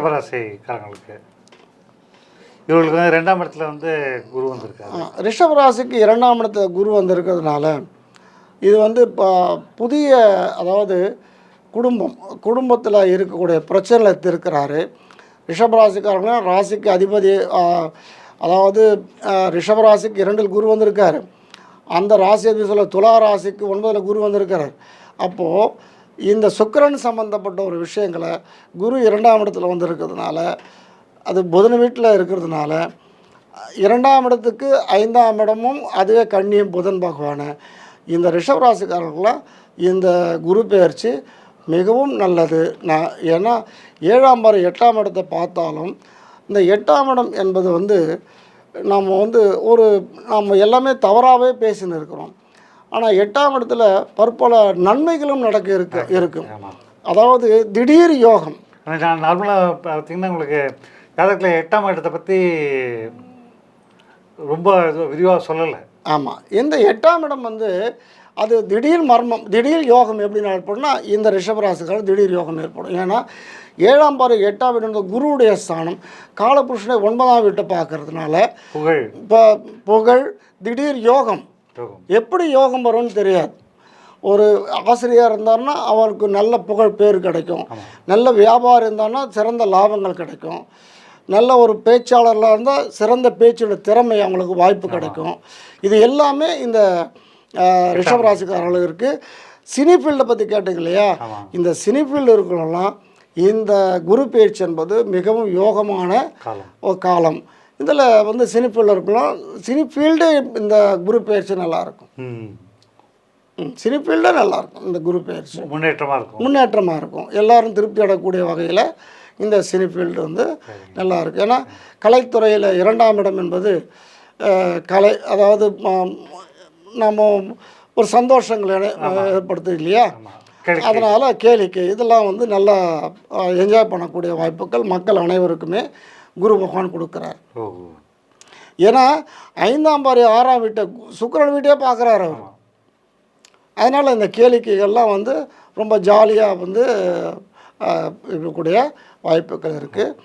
ரிஷபராசிக்காரங்களுக்கு இவங்களுக்கு வந்து 2ஆம் இடத்துல வந்து குரு வந்திருக்காரு. ரிஷபராசிக்கு 2ஆம் இடத்துல குரு வந்திருக்கிறதுனால இது வந்து இப்போ புதிய, அதாவது குடும்பத்தில் இருக்கக்கூடிய பிரச்சனைகளை தீர்க்கிறாரு. ரிஷபராசிக்காரங்க ராசிக்கு அதிபதி, அதாவது ரிஷபராசிக்கு 2இல் குரு வந்திருக்காரு. அந்த ராசி அதிபதி சொல்ல துலா ராசிக்கு 9இல் குரு வந்திருக்கிறார். அப்போது இந்த சுக்கிரன் சம்மந்தப்பட்ட ஒரு விஷயங்களை குரு 2ஆம் இடத்துல வந்திருக்கிறதுனால, அது புதன் வீட்டில் இருக்கிறதுனால 2ஆம் இடத்துக்கு 5ஆம் இடமும் அதுவே கன்னியும் புதன் பகவான். இந்த ரிஷபராசிக்காரர்களாம் இந்த குரு பெயர்ச்சி மிகவும் நல்லது. ஏன்னா 7ஆம் பார் 8ஆம் இடத்தை பார்த்தாலும் இந்த 8ஆம் இடம் என்பது வந்து நம்ம எல்லாமே தவறாகவே பேசின்னு இருக்கிறோம். ஆனால் 8ஆம் இடத்துல பற்பல நன்மைகளும் இருக்கும். அதாவது திடீர் யோகம். நார்மலாக பார்த்தீங்கன்னா உங்களுக்கு ஜாதகத்தில் 8ஆம் இடத்தை பற்றி ரொம்ப விரிவாக சொல்லலை. ஆமாம், இந்த 8ஆம் இடம் வந்து அது திடீர் மர்மம், திடீர் யோகம் எப்படின்னு ஏற்படும்னா இந்த ரிஷபராசிக்காரர் திடீர் யோகம் ஏற்படும். ஏன்னா 7ஆம் பார் 8ஆம் இடம் குருவுடைய ஸ்தானம், காலபுருஷனை 9ஆம் வீட்டை பார்க்கறதுனால இப்போ புகழ், திடீர் யோகம். எப்படி யோகம் வரும்னு தெரியாது. ஒரு ஆசிரியர் இருந்தார்னா அவருக்கு நல்ல புகழ் பேர் கிடைக்கும். நல்ல வியாபாரம் இருந்தார்னா சிறந்த லாபங்கள் கிடைக்கும். நல்ல ஒரு பேச்சாளர்களாக இருந்தால் சிறந்த பேச்சோட திறமை அவங்களுக்கு வாய்ப்பு கிடைக்கும். இது எல்லாமே இந்த ரிஷபராசிக்காரர்களுக்கு இருக்குது. சினி ஃபீல்டை பற்றி கேட்டீங்க இல்லையா, இந்த சினி ஃபீல்டு இருக்கிறவங்களாம் இந்த குரு பயிற்சி என்பது மிகவும் யோகமான ஒரு காலம். இதில் வந்து சினி ஃபீல்டில் இருக்கலாம், சினி ஃபீல்டு இந்த குரு பயிற்சி நல்லாயிருக்கும். சினி ஃபீல்டே நல்லாயிருக்கும். இந்த குரு பயிற்சி முன்னேற்றமாக இருக்கும். எல்லோரும் திருப்தி அடையக்கூடிய வகையில் இந்த சினி ஃபீல்டு வந்து நல்லாயிருக்கு. ஏன்னா கலைத்துறையில் 2ஆம் இடம் என்பது கலை, அதாவது நம்ம ஒரு சந்தோஷங்களை ஏற்படுத்துது இல்லையா, அதனால் கேளிக்கை இதெல்லாம் வந்து நல்லா என்ஜாய் பண்ணக்கூடிய வாய்ப்புகள் மக்கள் அனைவருக்குமே குரு பகவான் கொடுக்குறார். ஏன்னா 5ஆம் பார் 6ஆம் வீட்டை சுக்கிரன் வீட்டையே பார்க்குறாரு அவர். அதனால் இந்த கேளிக்கைகள்லாம் வந்து ரொம்ப ஜாலியாக வந்து இருக்கக்கூடிய வாய்ப்புகள் இருக்குது.